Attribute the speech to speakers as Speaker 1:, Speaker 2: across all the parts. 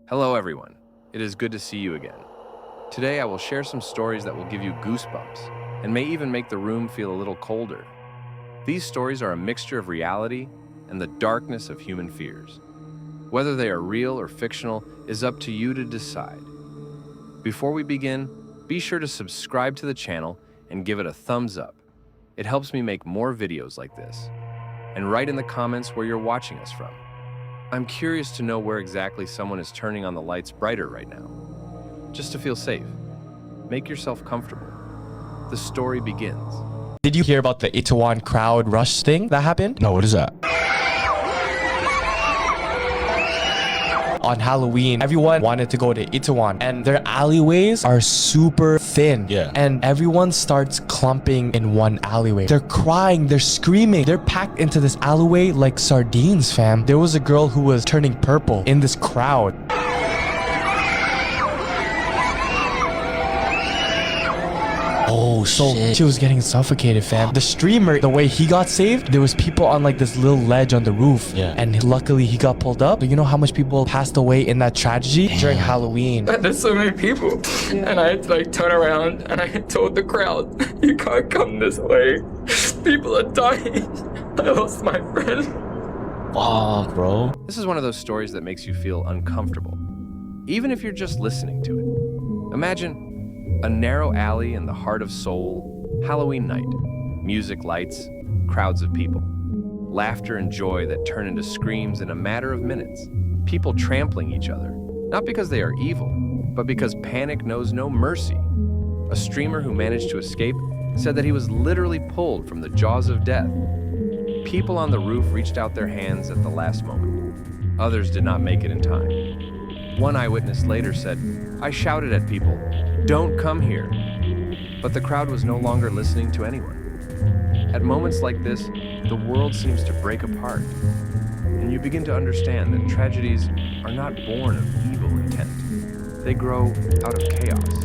Speaker 1: Hello everyone, it is good to see you again. Today I will share some stories that will give you goosebumps and may even make the room feel a little colder. These stories are a mixture of reality and the darkness of human fears. Whether they are real or fictional is up to you to decide. Before we begin, be sure to subscribe to the channel and give it a thumbs up. It helps me make more videos like this. And write in the comments where you're watching us from. I'm curious to know where exactly someone is turning on the lights brighter right now. Just to feel safe, make yourself comfortable. The story begins.
Speaker 2: Did you hear about the Itaewon crowd rush thing that happened?
Speaker 3: No, what is that?
Speaker 2: On Halloween, everyone wanted to go to Itaewon and their alleyways are super thin.
Speaker 3: Yeah.
Speaker 2: And everyone starts clumping in one alleyway. They're crying, they're screaming. They're packed into this alleyway like sardines, fam. There was a girl who was turning purple in this crowd.
Speaker 3: Oh,
Speaker 2: So
Speaker 3: shit.
Speaker 2: she was getting suffocated, fam. The streamer, the way he got saved, there was people on like this little ledge on the roof.
Speaker 3: Yeah.
Speaker 2: And luckily he got pulled up. You know how much people passed away in that tragedy during Halloween?
Speaker 4: There's so many people, and I had to like turn around and I told the crowd, "You can't come this way. People are dying." I lost my friend.
Speaker 3: Fuck, bro.
Speaker 1: This is one of those stories that makes you feel uncomfortable, even if you're just listening to it. Imagine a narrow alley in the heart of Seoul, Halloween night, music lights, crowds of people, laughter and joy that turn into screams in a matter of minutes, people trampling each other, not because they are evil, but because panic knows no mercy. A streamer who managed to escape said that he was literally pulled from the jaws of death. People on the roof reached out their hands at the last moment. Others did not make it in time. One eyewitness later said, "I shouted at people, 'Don't come here.' But the crowd was no longer listening to anyone." At moments like this, the world seems to break apart, and you begin to understand that tragedies are not born of evil intent. They grow out of chaos.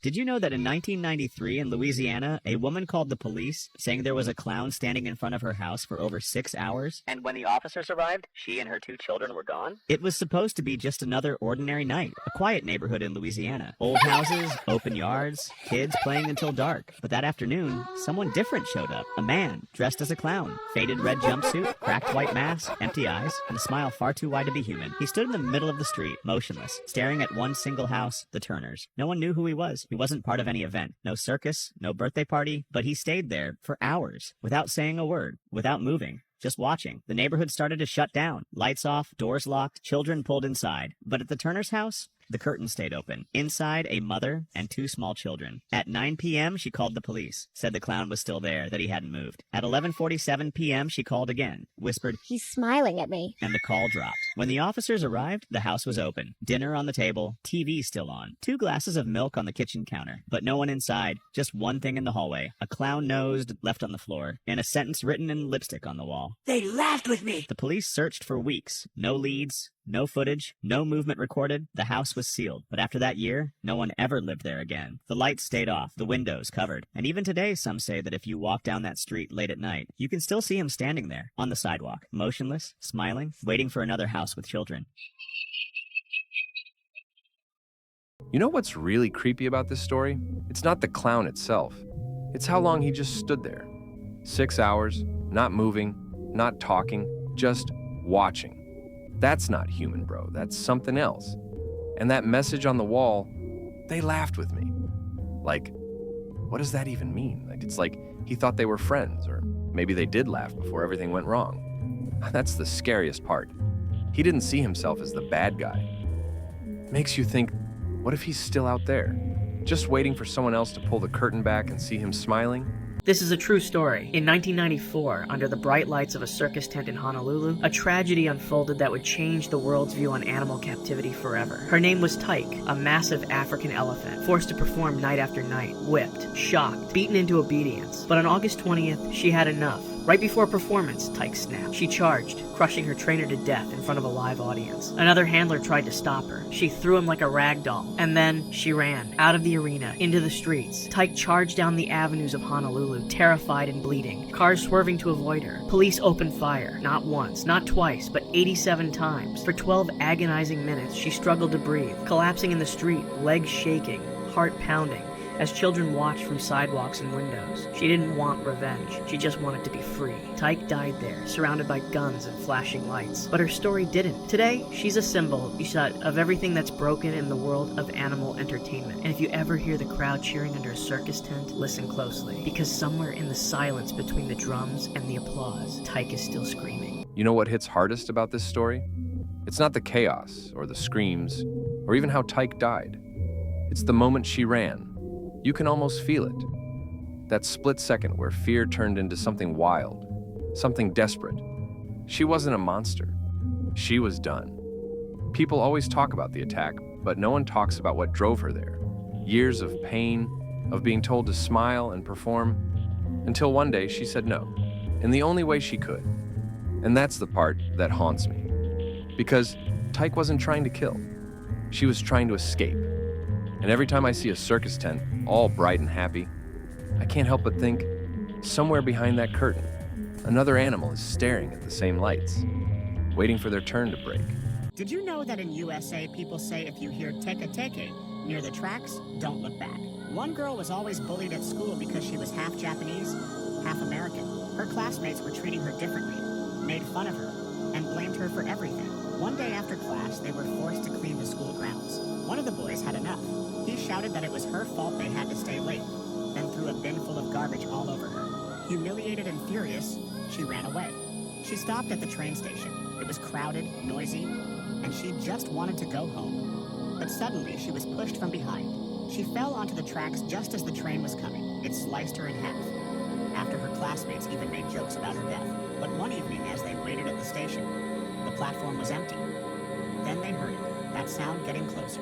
Speaker 5: Did you know that in 1993 in Louisiana, a woman called the police saying there was a clown standing in front of her house for over 6 hours? And when the officers arrived, she and her 2 children were gone? It was supposed to be just another ordinary night, a quiet neighborhood in Louisiana. Old houses, open yards, kids playing until dark. But that afternoon, someone different showed up. A man, dressed as a clown. Faded red jumpsuit, cracked white mask, empty eyes, and a smile far too wide to be human. He stood in the middle of the street, motionless, staring at one single house, the Turners. No one knew who he was. He wasn't part of any event. No circus, no birthday party, but he stayed there for hours, without saying a word, without moving. Just watching. The neighborhood started to shut down. Lights off, doors locked, children pulled inside. But at the Turner's house, the curtain stayed open. Inside, a mother and 2 small children. At 9 p.m., she called the police. Said the clown was still there, that he hadn't moved. At 11:47 p.m., she called again. Whispered,
Speaker 6: "He's smiling at me."
Speaker 5: and the call dropped. When the officers arrived, the house was open. Dinner on the table, TV still on. 2 glasses of milk on the kitchen counter. But no one inside. Just one thing in the hallway. A clown nosed left on the floor, and a sentence written in lipstick on the wall.
Speaker 7: They laughed with me.
Speaker 5: The police searched for weeks. No leads, no footage, no movement recorded. The house was sealed. But after that year, no one ever lived there again. The lights stayed off, the windows covered. And even today, some say that if you walk down that street late at night, you can still see him standing there, on the sidewalk, motionless, smiling, waiting for another house with children.
Speaker 1: You know what's really creepy about this story? It's not the clown itself. It's how long he just stood there. 6 hours, not moving, not talking, just watching. That's not human, bro. That's something else. And that message on the wall, "They laughed with me." Like, what does that even mean? It's like he thought they were friends, or maybe they did laugh before everything went wrong. That's the scariest part. He didn't see himself as the bad guy. Makes you think, what if he's still out there, just waiting for someone else to pull the curtain back and see him smiling?
Speaker 7: This is a true story. In 1994, under the bright lights of a circus tent in Honolulu, a tragedy unfolded that would change the world's view on animal captivity forever. Her name was Tyke, a massive African elephant, forced to perform night after night, whipped, shocked, beaten into obedience. But on August 20th, she had enough. Right before a performance, Tyke snapped. She charged, crushing her trainer to death in front of a live audience. Another handler tried to stop her. She threw him like a rag doll. And then she ran, out of the arena, into the streets. Tyke charged down the avenues of Honolulu, terrified and bleeding, cars swerving to avoid her. Police opened fire, not once, not twice, but 87 times. For 12 agonizing minutes, she struggled to breathe, collapsing in the street, legs shaking, heart pounding, as children watched from sidewalks and windows. She didn't want revenge. She just wanted to be free. Tyke died there, surrounded by guns and flashing lights. But her story didn't. Today, she's a symbol of everything that's broken in the world of animal entertainment. And if you ever hear the crowd cheering under a circus tent, listen closely. Because somewhere in the silence between the drums and the applause, Tyke is still screaming.
Speaker 1: You know what hits hardest about this story? It's not the chaos or the screams or even how Tyke died. It's the moment she ran. You can almost feel it. That split second where fear turned into something wild, something desperate. She wasn't a monster. She was done. People always talk about the attack, but no one talks about what drove her there. Years of pain, of being told to smile and perform, until one day she said no, in the only way she could. And that's the part that haunts me. Because Tyke wasn't trying to kill. She was trying to escape. And every time I see a circus tent, all bright and happy, I can't help but think, somewhere behind that curtain, another animal is staring at the same lights, waiting for their turn to break.
Speaker 6: Did you know that in USA, people say if you hear teke teke near the tracks, don't look back? One girl was always bullied at school because she was half Japanese, half American. Her classmates were treating her differently, made fun of her, and blamed her for everything. One day after class, they were forced to clean the school grounds. One of the boys had enough. He shouted that it was her fault they had to stay late, then threw a bin full of garbage all over her. Humiliated and furious, she ran away. She stopped at the train station. It was crowded, noisy, and she just wanted to go home. But suddenly, she was pushed from behind. She fell onto the tracks just as the train was coming. It sliced her in half. After her classmates even made jokes about her death. But one evening, as they waited at the station, the platform was empty. Then they heard it, that sound getting closer.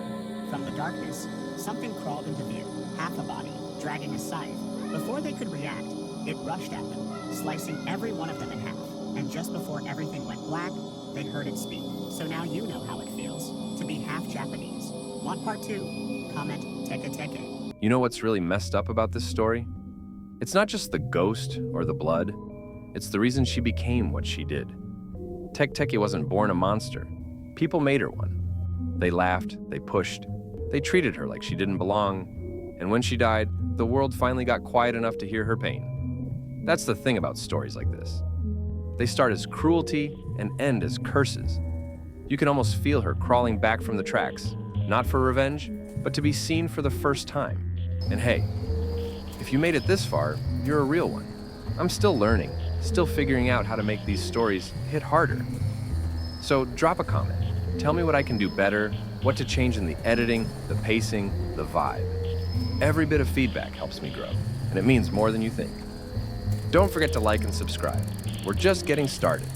Speaker 6: From the darkness, something crawled into view, half a body, dragging a scythe. Before they could react, it rushed at them, slicing every one of them in half. And just before everything went black, they heard it speak. So now you know how it feels to be half Japanese. Want part 2? Comment teke teke.
Speaker 1: You know what's really messed up about this story? It's not just the ghost or the blood. It's the reason she became what she did. Teke Teke wasn't born a monster. People made her one. They laughed, they pushed, they treated her like she didn't belong, and when she died, the world finally got quiet enough to hear her pain. That's the thing about stories like this. They start as cruelty and end as curses. You can almost feel her crawling back from the tracks, not for revenge, but to be seen for the first time. And hey, if you made it this far, you're a real one. I'm still learning, still figuring out how to make these stories hit harder. So drop a comment. Tell me what I can do better, what to change in the editing, the pacing, the vibe. Every bit of feedback helps me grow, and it means more than you think. Don't forget to like and subscribe. We're just getting started.